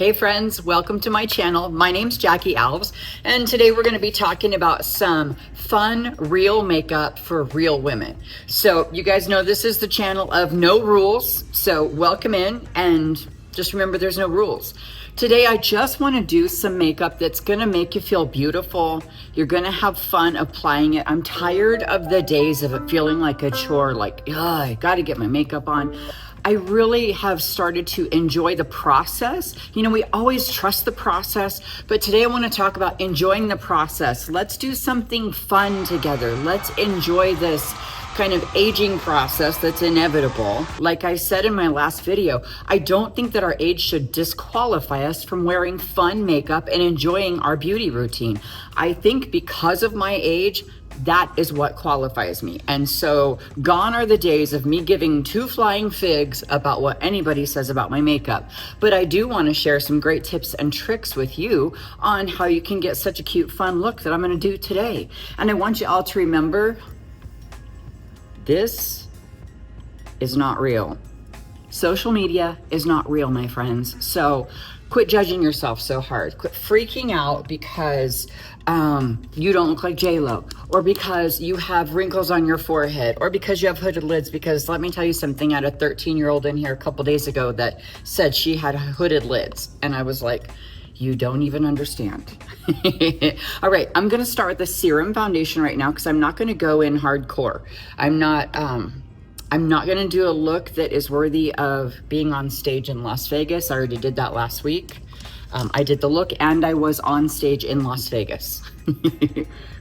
Hey friends, welcome to my channel. My name's Jackie Alves, and today we're going to be talking about some fun, real makeup for real women. So you guys know this is the channel of no rules, so welcome in, and just remember there's no rules. Today I just want to do some makeup that's going to make you feel beautiful. You're going to have fun applying it. I'm tired of the days of it feeling like a chore, like, I got to get my makeup on. I really have started to enjoy the process. You know, we always trust the process, but today I want to talk about enjoying the process. Let's do something fun together. Let's enjoy this kind of aging process that's inevitable. Like I said in my last video, I don't think that our age should disqualify us from wearing fun makeup and enjoying our beauty routine. I think because of my age, that is what qualifies me. And so gone are the days of me giving two flying figs about what anybody says about my makeup. But I do want to share some great tips and tricks with you on how you can get such a cute, fun look that I'm going to do today. And I want you all to remember, this is not real. Social media is not real, my friends. So quit judging yourself so hard. Quit freaking out because you don't look like J-Lo, or because you have wrinkles on your forehead, or because you have hooded lids. Because let me tell you something, I had a 13-year-old in here a couple days ago that said she had hooded lids. And I was like, you don't even understand. All right, I'm gonna start with the Serum foundation right now because I'm not gonna go in hardcore. I'm not gonna do a look that is worthy of being on stage in Las Vegas. I already did that last week. I did the look and I was on stage in Las Vegas.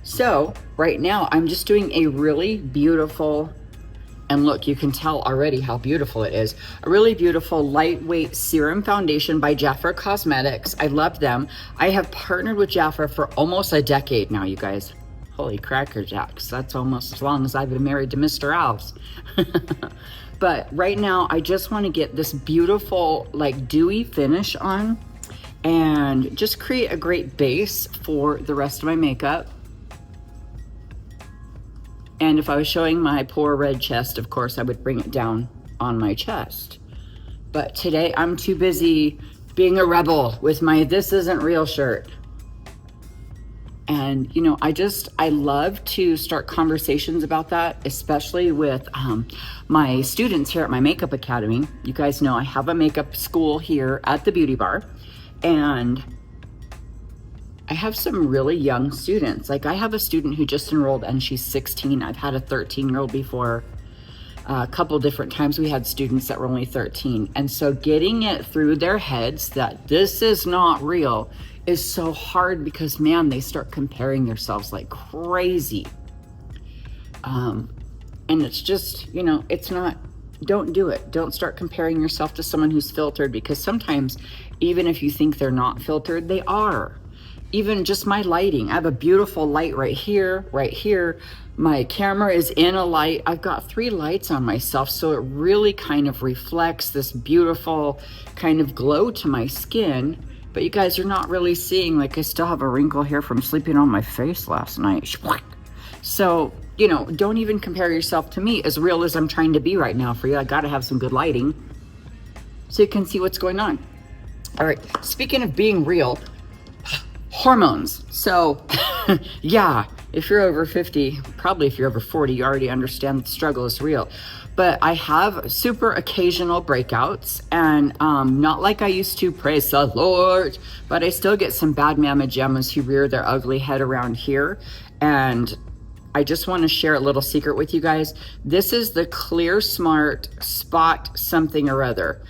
So right now I'm just doing a really beautiful, and look, you can tell already how beautiful it is. A really beautiful lightweight serum foundation by Jafra Cosmetics. I love them. I have partnered with Jafra for almost a decade now, you guys. Holy cracker jacks, that's almost as long as I've been married to Mr. Alves. But right now I just want to get this beautiful like dewy finish on and just create a great base for the rest of my makeup. And if I was showing my poor red chest, of course I would bring it down on my chest. But today I'm too busy being a rebel with my "this isn't real" shirt. And you know, I love to start conversations about that, especially with my students here at my makeup academy. You guys know I have a makeup school here at the Beauty Bar, and I have some really young students. Like I have a student who just enrolled and she's 16. I've had a 13-year-old before. A couple different times we had students that were only 13. And so getting it through their heads that this is not real is so hard because, man, they start comparing themselves like crazy. And it's just, you know, it's not, don't do it. Don't start comparing yourself to someone who's filtered, because sometimes even if you think they're not filtered, they are. Even just my lighting, I have a beautiful light right here, right here. My camera is in a light. I've got 3 lights on myself, so it really kind of reflects this beautiful kind of glow to my skin. But you guys are not really seeing, like I still have a wrinkle here from sleeping on my face last night. So, you know, don't even compare yourself to me, as real as I'm trying to be right now for you. I gotta have some good lighting so you can see what's going on. All right, speaking of being real, hormones. So yeah, if you're over 50, probably if you're over 40, you already understand the struggle is real. But I have super occasional breakouts, and not like I used to, praise the Lord, but I still get some bad mamma jammas who rear their ugly head around here. And I just want to share a little secret with you guys. This is the Clear Smart Spot something or other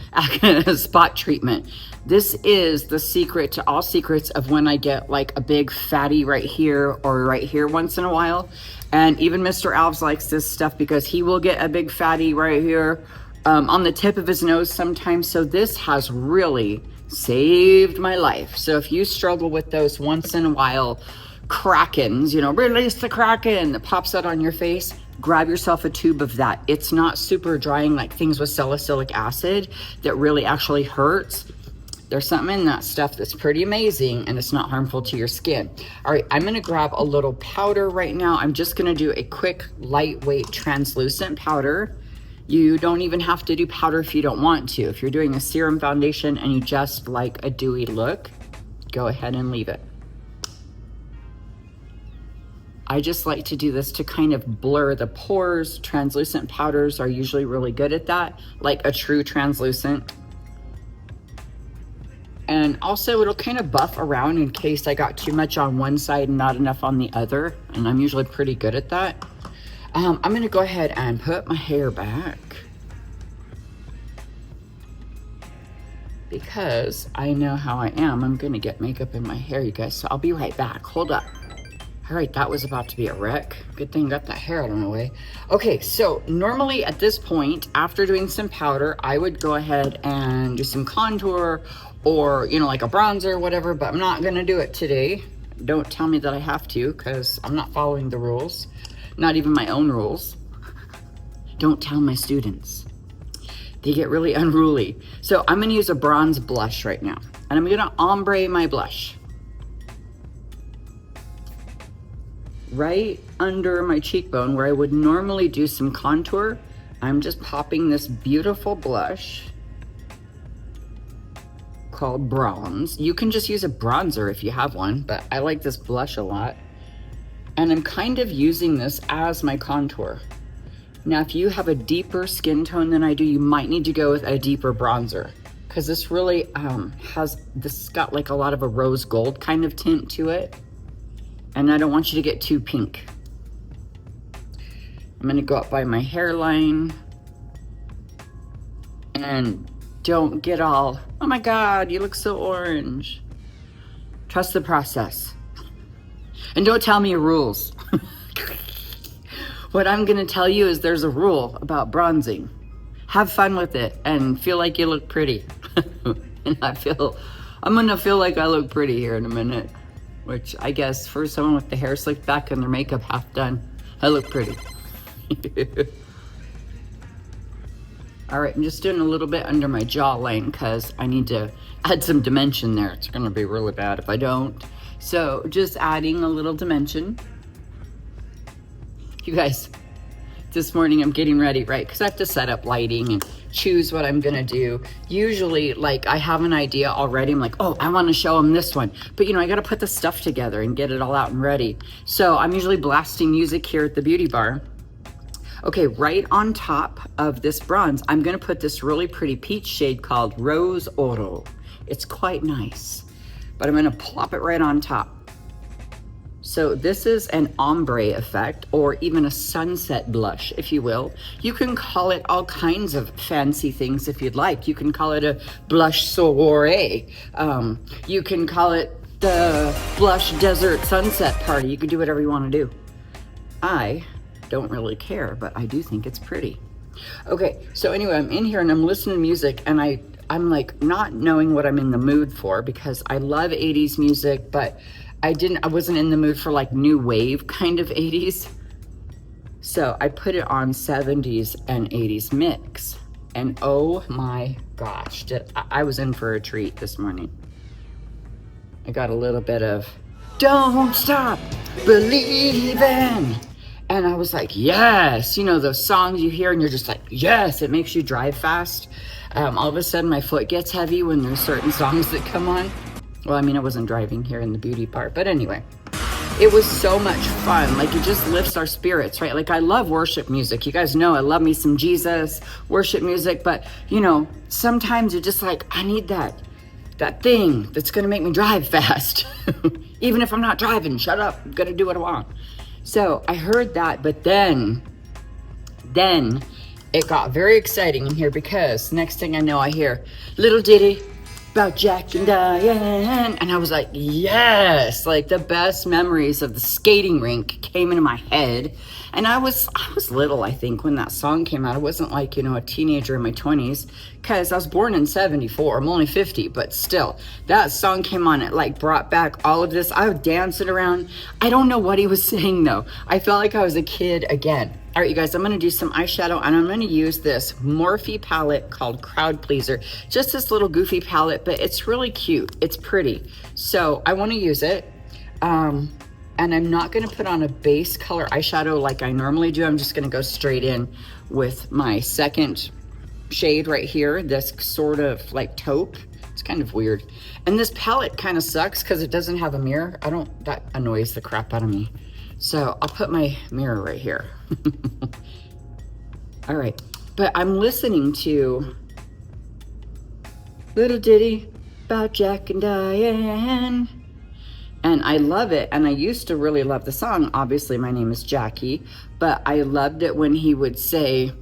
spot treatment. This is the secret to all secrets of when I get like a big fatty right here or right here once in a while. And even Mr. Alves likes this stuff because he will get a big fatty right here on the tip of his nose sometimes. So this has really saved my life. So if you struggle with those once in a while krakens, you know, release the kraken that pops out on your face, grab yourself a tube of that. It's not super drying like things with salicylic acid that really actually hurts. There's something in that stuff that's pretty amazing, and it's not harmful to your skin. All right, I'm gonna grab a little powder right now. I'm just gonna do a quick, lightweight, translucent powder. You don't even have to do powder if you don't want to. If you're doing a serum foundation and you just like a dewy look, go ahead and leave it. I just like to do this to kind of blur the pores. Translucent powders are usually really good at that, like a true translucent. And also it'll kind of buff around in case I got too much on one side and not enough on the other. And I'm usually pretty good at that. I'm gonna go ahead and put my hair back because I know how I am. I'm gonna get makeup in my hair, you guys. So I'll be right back, hold up. All right, that was about to be a wreck. Good thing I got that hair out of the way. Okay, so normally at this point, after doing some powder, I would go ahead and do some contour or, you know, like a bronzer or whatever, but I'm not gonna do it today. Don't tell me that I have to, because I'm not following the rules, not even my own rules. Don't tell my students. They get really unruly. So I'm gonna use a bronze blush right now, and I'm gonna ombre my blush. Right under my cheekbone where I would normally do some contour, I'm just popping this beautiful blush called Bronze. You can just use a bronzer if you have one, but I like this blush a lot. And I'm kind of using this as my contour. Now, if you have a deeper skin tone than I do, you might need to go with a deeper bronzer, because this really this got like a lot of a rose gold kind of tint to it. And I don't want you to get too pink. I'm gonna go up by my hairline. And don't get all, oh my God, you look so orange. Trust the process. And don't tell me your rules. What I'm gonna tell you is there's a rule about bronzing. Have fun with it and feel like you look pretty. And I'm gonna feel like I look pretty here in a minute. Which I guess for someone with the hair slicked back and their makeup half done, I look pretty. All right, I'm just doing a little bit under my jawline because I need to add some dimension there. It's gonna be really bad if I don't. So just adding a little dimension. You guys, this morning I'm getting ready, right? Because I have to set up lighting and choose what I'm gonna do. Usually, like, I have an idea already. I'm like, oh, I wanna show them this one. But you know, I gotta put the stuff together and get it all out and ready. So I'm usually blasting music here at the beauty bar. Okay, right on top of this bronze, I'm gonna put this really pretty peach shade called Rose Oro. It's quite nice, but I'm gonna plop it right on top. So this is an ombre effect, or even a sunset blush, if you will. You can call it all kinds of fancy things if you'd like. You can call it a blush soiree. You can call it the blush desert sunset party. You can do whatever you want to do. I don't really care, but I do think it's pretty. Okay, so anyway, I'm in here and I'm listening to music, and I'm like not knowing what I'm in the mood for, because I love 80s music, but I wasn't in the mood for like new wave kind of 80s. So I put it on 70s and 80s mix. And oh my gosh, I was in for a treat this morning. I got a little bit of Don't Stop Believing. And I was like, yes, you know, those songs you hear and you're just like, yes, it makes you drive fast. All of a sudden my foot gets heavy when there's certain songs that come on. Well, I mean, I wasn't driving here in the beauty part, but anyway, it was so much fun. Like, it just lifts our spirits, right? Like, I love worship music. You guys know I love me some Jesus worship music, but you know, sometimes you're just like, I need that thing that's gonna make me drive fast. Even if I'm not driving, shut up, I'm gonna do what I want. So I heard that, but then it got very exciting in here, because next thing I know, I hear little ditty about Jack and Diane, and I was like, yes, like the best memories of the skating rink came into my head. And I was little, I think, when that song came out. I wasn't like, you know, a teenager in my 20s, because I was born in 74. I'm only 50, but still, that song came on. It like brought back all of this. I was dancing around. I don't know what he was saying though. I felt like I was a kid again. All right, you guys, I'm gonna do some eyeshadow, and I'm gonna use this Morphe palette called Crowd Pleaser. Just this little goofy palette, but it's really cute. It's pretty. So I wanna use it. And I'm not gonna put on a base color eyeshadow like I normally do. I'm just gonna go straight in with my second shade right here, this sort of like taupe. It's kind of weird. And this palette kind of sucks because it doesn't have a mirror. That annoys the crap out of me. So I'll put my mirror right here. All right, but I'm listening to Little Ditty About Jack and Diane. And I love it. And I used to really love the song. Obviously, my name is Jackie, but I loved it when he would say,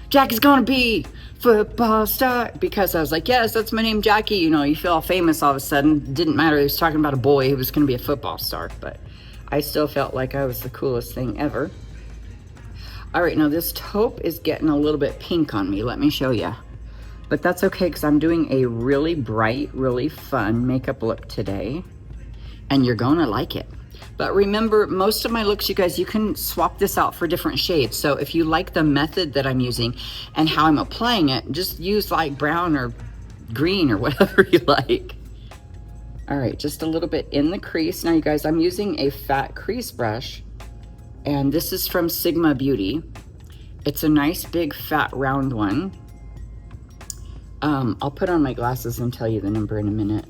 Jackie's gonna be football star, because I was like, yes, that's my name, Jackie. You know, you feel all famous all of a sudden. Didn't matter. He was talking about a boy who was gonna be a football star, but I still felt like I was the coolest thing ever. All right, now this taupe is getting a little bit pink on me. Let me show you. But that's okay, because I'm doing a really bright, really fun makeup look today, and you're gonna like it. But remember, most of my looks, you guys, you can swap this out for different shades. So if you like the method that I'm using and how I'm applying it, just use like brown or green or whatever you like. All right, just a little bit in the crease. Now, you guys, I'm using a fat crease brush, and this is from Sigma Beauty. It's a nice, big, fat, round one. I'll put on my glasses and tell you the number in a minute.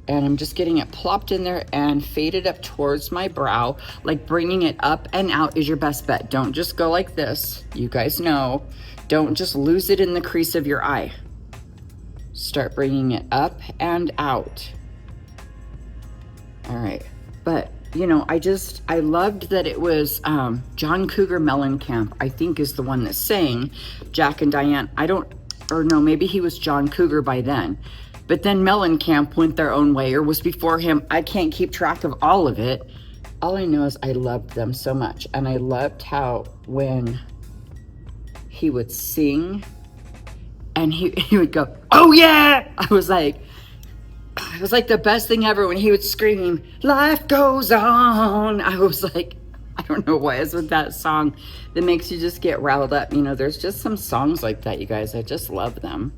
And I'm just getting it plopped in there and faded up towards my brow. Like, bringing it up and out is your best bet. Don't just go like this. You guys know. Don't just lose it in the crease of your eye. Start bringing it up and out. All right. But, you know, I loved that it was John Cougar Mellencamp, I think, is the one that sang Jack and Diane. Maybe he was John Cougar by then. But then Mellencamp went their own way, or was before him. I can't keep track of all of it. All I know is I loved them so much. And I loved how when he would sing and he would go, oh yeah! It was like the best thing ever when he would scream, life goes on. I was like, I don't know what is with that song that makes you just get riled up. You know, there's just some songs like that, you guys. I just love them.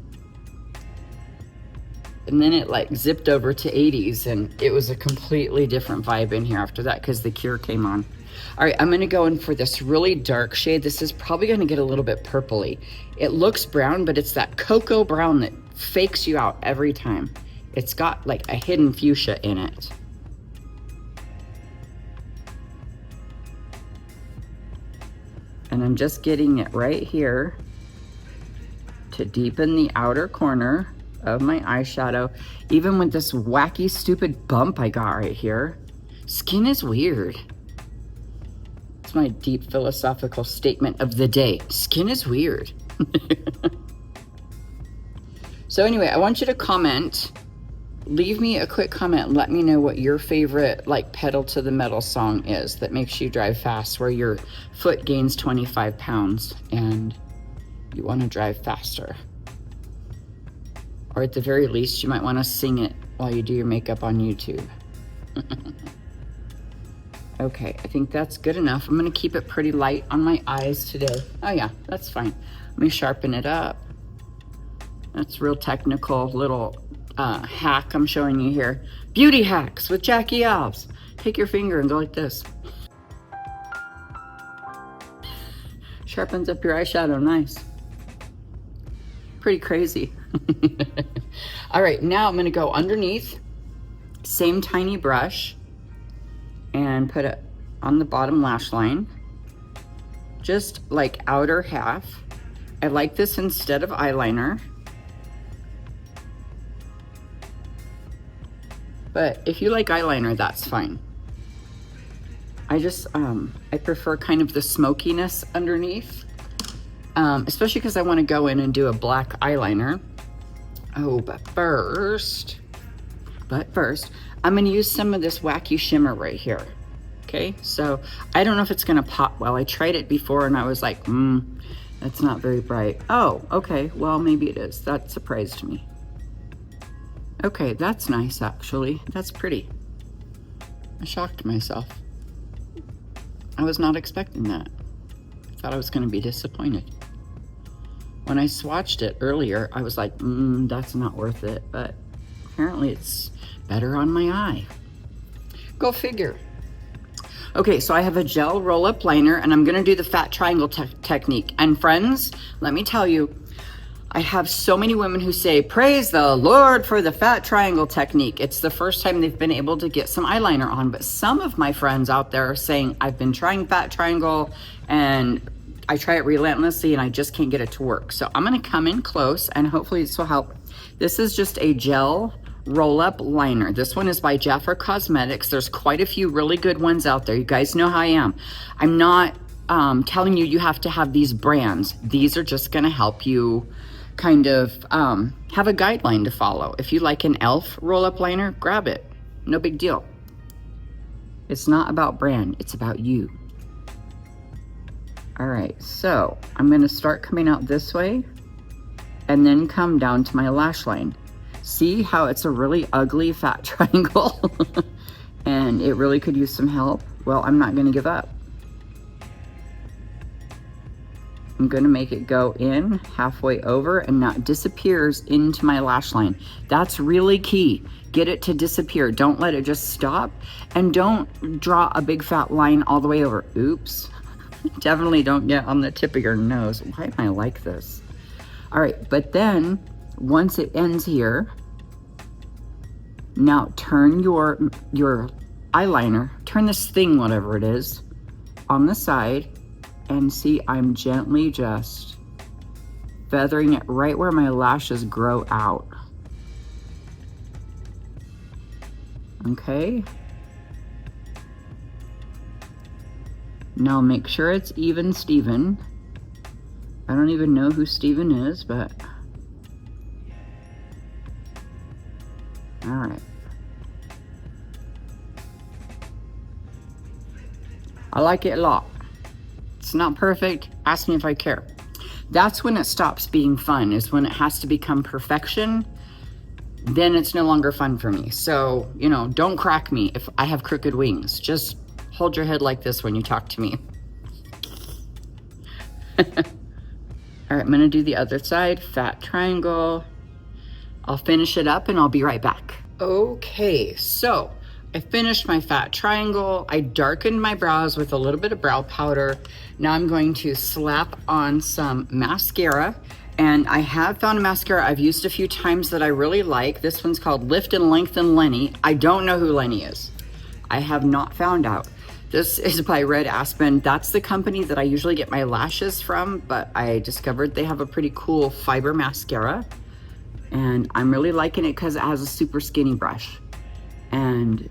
And then it like zipped over to 80s, and it was a completely different vibe in here after that because The Cure came on. All right, I'm gonna go in for this really dark shade. This is probably gonna get a little bit purpley. It looks brown, but it's that cocoa brown that fakes you out every time. It's got like a hidden fuchsia in it. And I'm just getting it right here to deepen the outer corner of my eyeshadow, even with this wacky, stupid bump I got right here. Skin is weird. It's my deep philosophical statement of the day. Skin is weird. So anyway, I want you to comment. Leave me a quick comment and let me know what your favorite like pedal to the metal song is that makes you drive fast, where your foot gains 25 pounds and you want to drive faster. Or at the very least, you might want to sing it while you do your makeup on YouTube. Okay, I think that's good enough. I'm going to keep it pretty light on my eyes today. Oh yeah, that's fine. Let me sharpen it up. That's real technical little hack I'm showing you here. Beauty hacks with Jackie Alves. Take your finger and go like this. Sharpens up your eyeshadow, nice. Pretty crazy. All right, now I'm gonna go underneath, same tiny brush, and put it on the bottom lash line, just like outer half. I like this instead of eyeliner. But if you like eyeliner, that's fine. I prefer kind of the smokiness underneath, especially because I want to go in and do a black eyeliner. Oh, but first, I'm going to use some of this wacky shimmer right here. Okay, so I don't know if it's going to pop well. I tried it before and I was like, that's not very bright. Oh, okay, well, maybe it is. That surprised me. Okay, that's nice, actually. That's pretty. I shocked myself. I was not expecting that. I thought I was going to be disappointed. When I swatched it earlier, I was like, that's not worth it. But apparently it's better on my eye. Go figure. Okay, so I have a gel roll-up liner, and I'm gonna do the fat triangle technique. And friends, let me tell you, I have so many women who say, praise the Lord for the fat triangle technique. It's the first time they've been able to get some eyeliner on, but some of my friends out there are saying, I've been trying fat triangle and I try it relentlessly and I just can't get it to work. So I'm gonna come in close and hopefully this will help. This is just a gel roll-up liner. This one is by Jafra Cosmetics. There's quite a few really good ones out there. You guys know how I am. I'm not telling you you have to have these brands. These are just gonna help you kind of have a guideline to follow. If you like an e.l.f. roll-up liner, grab it. No big deal. It's not about brand, it's about you. All right, so I'm gonna start coming out this way and then come down to my lash line. See how it's a really ugly fat triangle and it really could use some help? Well, I'm not gonna give up. I'm gonna make it go in halfway over and now it disappears into my lash line. That's really key. Get it to disappear. Don't let it just stop, and don't draw a big fat line all the way over. Oops. Definitely don't get on the tip of your nose. Why am I like this? All right, but then once it ends here, now turn your eyeliner, turn this thing, whatever it is, on the side, and see I'm gently just feathering it right where my lashes grow out. Okay. Now make sure it's even Steven. I don't even know who Steven is, but all right. I like it a lot. It's not perfect. Ask me if I care. That's when it stops being fun, is when it has to become perfection. Then it's no longer fun for me. So, you know, don't crack me if I have crooked wings. Just hold your head like this when you talk to me. All right, I'm gonna do the other side, fat triangle. I'll finish it up and I'll be right back. Okay, so I finished my fat triangle. I darkened my brows with a little bit of brow powder. Now I'm going to slap on some mascara. And I have found a mascara I've used a few times that I really like. This one's called Lengthen Lennie. I don't know who Lennie is. I have not found out. This is by Red Aspen. That's the company that I usually get my lashes from, but I discovered they have a pretty cool fiber mascara. And I'm really liking it because it has a super skinny brush. And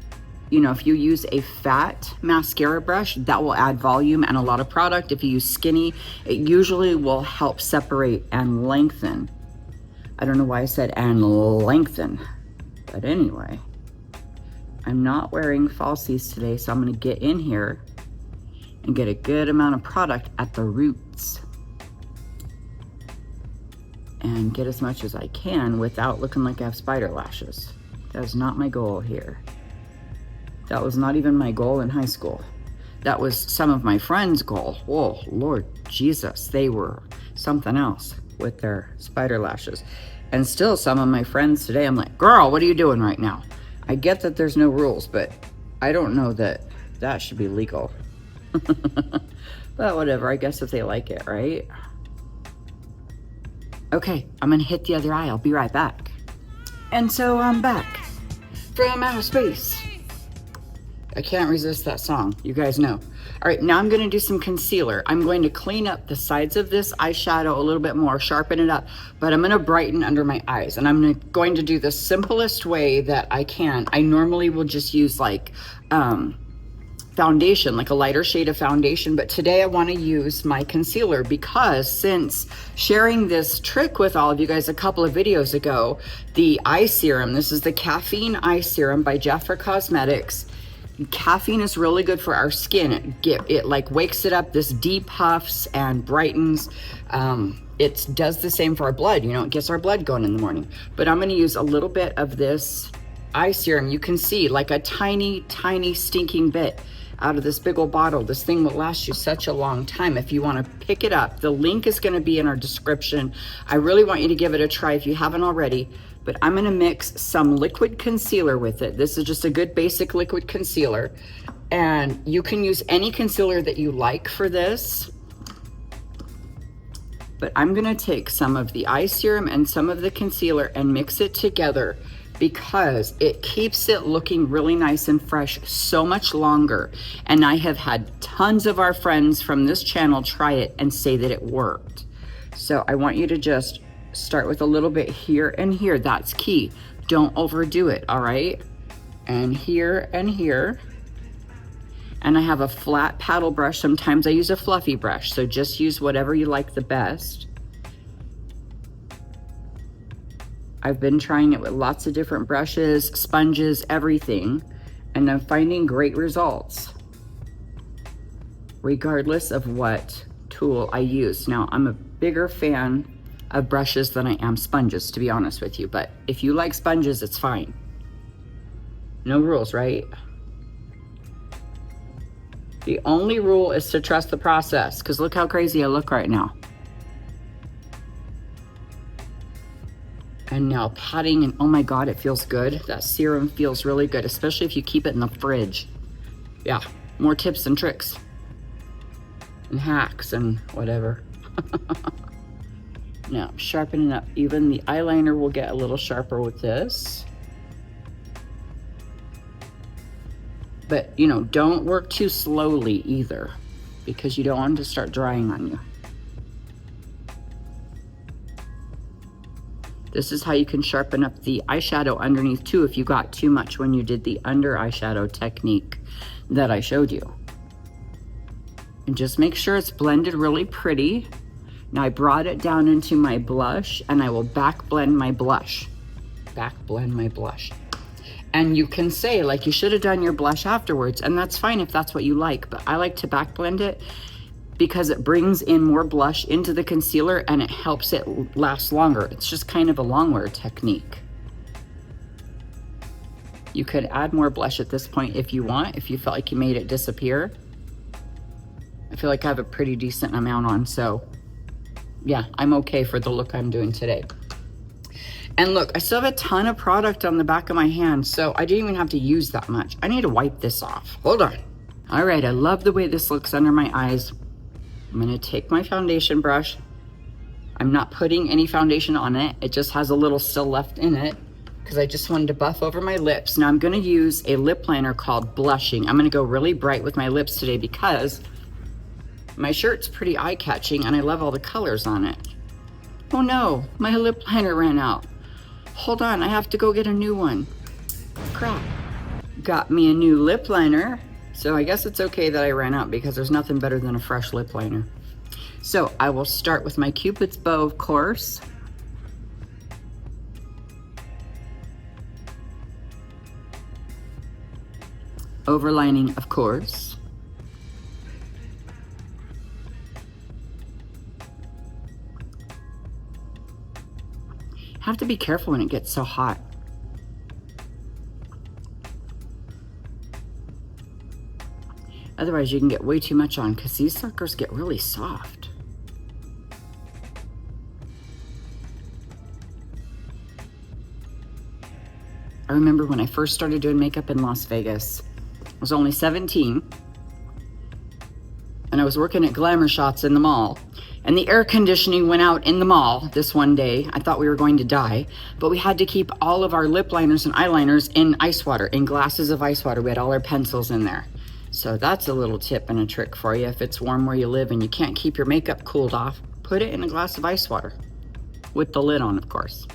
you know, if you use a fat mascara brush, that will add volume and a lot of product. If you use skinny, it usually will help separate and lengthen. I don't know why I said and lengthen, but anyway. I'm not wearing falsies today, so I'm gonna get in here and get a good amount of product at the roots and get as much as I can without looking like I have spider lashes. That is not my goal here. That was not even my goal in high school. That was some of my friends' goal. Oh, Lord Jesus, they were something else with their spider lashes. And still some of my friends today, I'm like, girl, what are you doing right now? I get that there's no rules, but I don't know that that should be legal. But whatever, I guess if they like it, right? Okay, I'm gonna hit the other eye. I'll be right back. And so I'm back from outer space. I can't resist that song, you guys know. All right, now I'm gonna do some concealer. I'm going to clean up the sides of this eyeshadow a little bit more, sharpen it up, but I'm gonna brighten under my eyes. And I'm going to do the simplest way that I can. I normally will just use like foundation, like a lighter shade of foundation, but today I wanna use my concealer because since sharing this trick with all of you guys a couple of videos ago, the eye serum, this is the Caffeine eye serum by Jafra Cosmetics. Caffeine is really good for our skin. It like wakes it up, this deep puffs and brightens. It does the same for our blood, you know, it gets our blood going in the morning. But I'm gonna use a little bit of this eye serum. You can see like a tiny, tiny stinking bit out of this big old bottle. This thing will last you such a long time if you wanna pick it up. The link is gonna be in our description. I really want you to give it a try if you haven't already. but I'm gonna mix some liquid concealer with it. This is just a good basic liquid concealer. And you can use any concealer that you like for this. But I'm gonna take some of the eye serum and some of the concealer and mix it together because it keeps it looking really nice and fresh so much longer. And I have had tons of our friends from this channel try it and say that it worked. So I want you to just start with a little bit here and here. That's key. Don't overdo it, all right? And here and here. And I have a flat paddle brush. Sometimes I use a fluffy brush, so just use whatever you like the best. I've been trying it with lots of different brushes, sponges, everything, and I'm finding great results, regardless of what tool I use. Now, I'm a bigger fan of brushes than I am sponges, to be honest with you, but if you like sponges, it's fine. No rules, right? The only rule is to trust the process, because look how crazy I look right now. And now patting, and oh my God, it feels good. That serum feels really good, especially if you keep it in the fridge. Yeah, more tips and tricks and hacks and whatever. Now, sharpening up. Even the eyeliner will get a little sharper with this. But, you know, don't work too slowly either, because you don't want it to start drying on you. This is how you can sharpen up the eyeshadow underneath too if you got too much when you did the under eyeshadow technique that I showed you. And just make sure it's blended really pretty. Now I brought it down into my blush, and I will back blend my blush. Back blend my blush. And you can say, like, you should have done your blush afterwards, and that's fine if that's what you like, but I like to back blend it because it brings in more blush into the concealer and it helps it last longer. It's just kind of a long wear technique. You could add more blush at this point if you want, if you felt like you made it disappear. I feel like I have a pretty decent amount on, so yeah, I'm okay for the look I'm doing today. And look, I still have a ton of product on the back of my hand, so I didn't even have to use that much. I need to wipe this off. Hold on. All right, I love the way this looks under my eyes. I'm gonna take my foundation brush. I'm not putting any foundation on it. It just has a little still left in it because I just wanted to buff over my lips. Now I'm gonna use a lip liner called Blushing. I'm gonna go really bright with my lips today because my shirt's pretty eye-catching and I love all the colors on it. Oh no, my lip liner ran out. Hold on, I have to go get a new one. Crap. Got me a new lip liner. So I guess it's okay that I ran out because there's nothing better than a fresh lip liner. So I will start with my Cupid's bow, of course. Overlining, of course. Have to be careful when it gets so hot. Otherwise you can get way too much on because these suckers get really soft. I remember when I first started doing makeup in Las Vegas. I was only 17 and I was working at Glamour Shots in the mall, and the air conditioning went out in the mall this one day. I thought we were going to die, but we had to keep all of our lip liners and eyeliners in ice water, in glasses of ice water. We had all our pencils in there. So that's a little tip and a trick for you. If it's warm where you live and you can't keep your makeup cooled off, put it in a glass of ice water with the lid on, of course.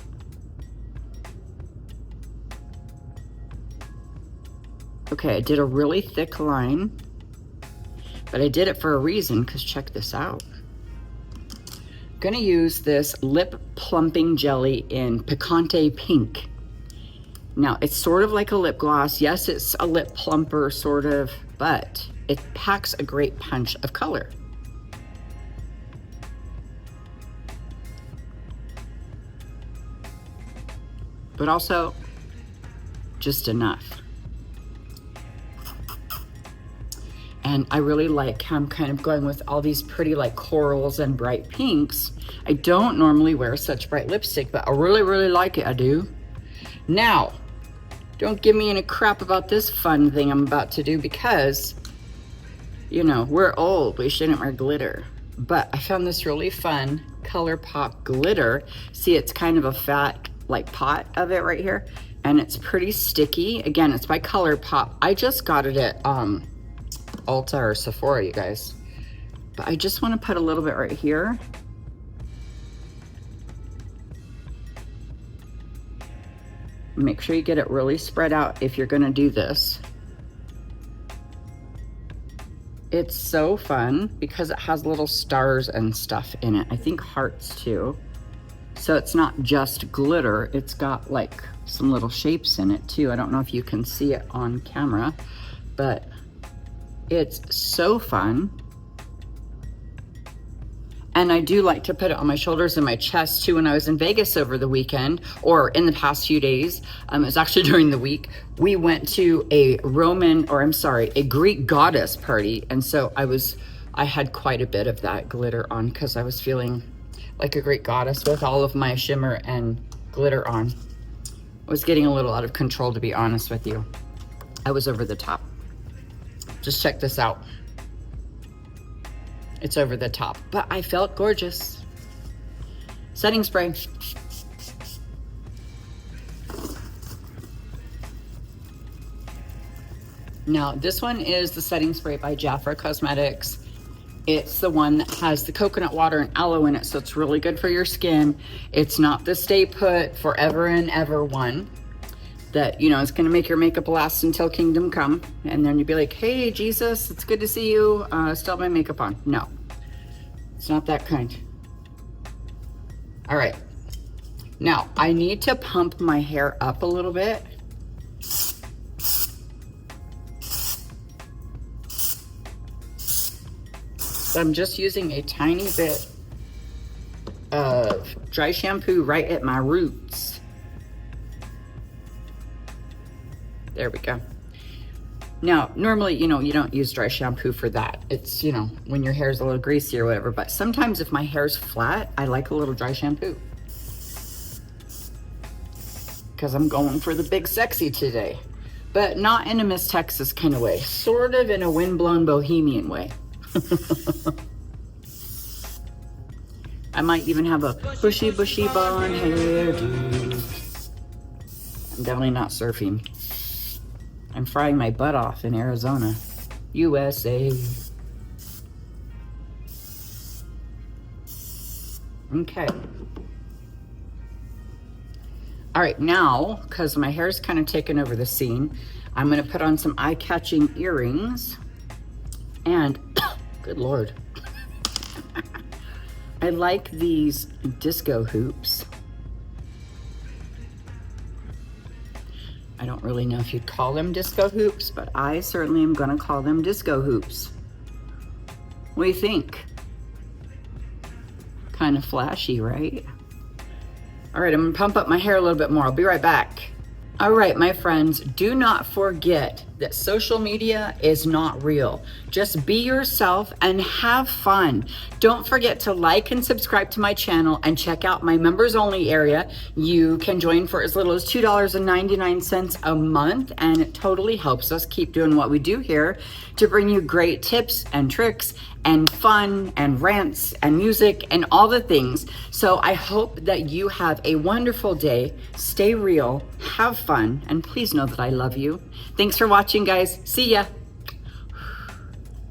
Okay, I did a really thick line, but I did it for a reason because check this out. I'm gonna use this lip plumping jelly in Picante Pink. Now, it's sort of like a lip gloss. Yes, it's a lip plumper, sort of, but it packs a great punch of color. But also, just enough. And I really like how I'm kind of going with all these pretty like corals and bright pinks. I don't normally wear such bright lipstick, but I really, really like it, I do. Now, don't give me any crap about this fun thing I'm about to do, because, you know, we're old, we shouldn't wear glitter. But I found this really fun ColourPop glitter. See, it's kind of a fat, like, pot of it right here, and it's pretty sticky. Again, it's by ColourPop. I just got it at Ulta or Sephora, you guys. But I just want to put a little bit right here. Make sure you get it really spread out if you're going to do this. It's so fun because it has little stars and stuff in it. I think hearts too. So it's not just glitter, it's got like some little shapes in it too. I don't know if you can see it on camera, but it's so fun. And I do like to put it on my shoulders and my chest too. When I was in Vegas over the weekend, or in the past few days, it was actually during the week, we went to a a Greek goddess party. And so I had quite a bit of that glitter on because I was feeling like a Greek goddess with all of my shimmer and glitter on. I was getting a little out of control, to be honest with you. I was over the top. Just check this out. It's over the top, but I felt gorgeous. Setting spray. Now, this one is the setting spray by Jafra Cosmetics. It's the one that has the coconut water and aloe in it, so it's really good for your skin. It's not the Stay Put Forever and Ever one that, you know, it's gonna make your makeup last until kingdom come, and then you'd be like, hey Jesus, it's good to see you, still have my makeup on. No, it's not that kind. All right, now I need to pump my hair up a little bit. So I'm just using a tiny bit of dry shampoo right at my roots. There we go. Now, normally, you know, you don't use dry shampoo for that. It's, you know, when your hair's a little greasy or whatever, but sometimes if my hair's flat, I like a little dry shampoo. Because I'm going for the big sexy today. But not in a Miss Texas kind of way. Sort of in a windblown bohemian way. I might even have a bushy blonde hairdo. I'm definitely not surfing. I'm frying my butt off in Arizona, USA. Okay. All right, now, because my hair's kind of taken over the scene, I'm gonna put on some eye-catching earrings. And, good Lord. I like these disco hoops. I don't really know if you'd call them disco hoops, but I certainly am gonna call them disco hoops. What do you think? Kind of flashy, right? All right, I'm gonna pump up my hair a little bit more. I'll be right back. All right, my friends, do not forget that social media is not real. Just be yourself and have fun. Don't forget to like and subscribe to my channel and check out my members only area. You can join for as little as $2.99 a month, and it totally helps us keep doing what we do here to bring you great tips and tricks and fun and rants and music and all the things. So I hope that you have a wonderful day. Stay real, have fun, and please know that I love you. Thanks for watching, guys. See ya.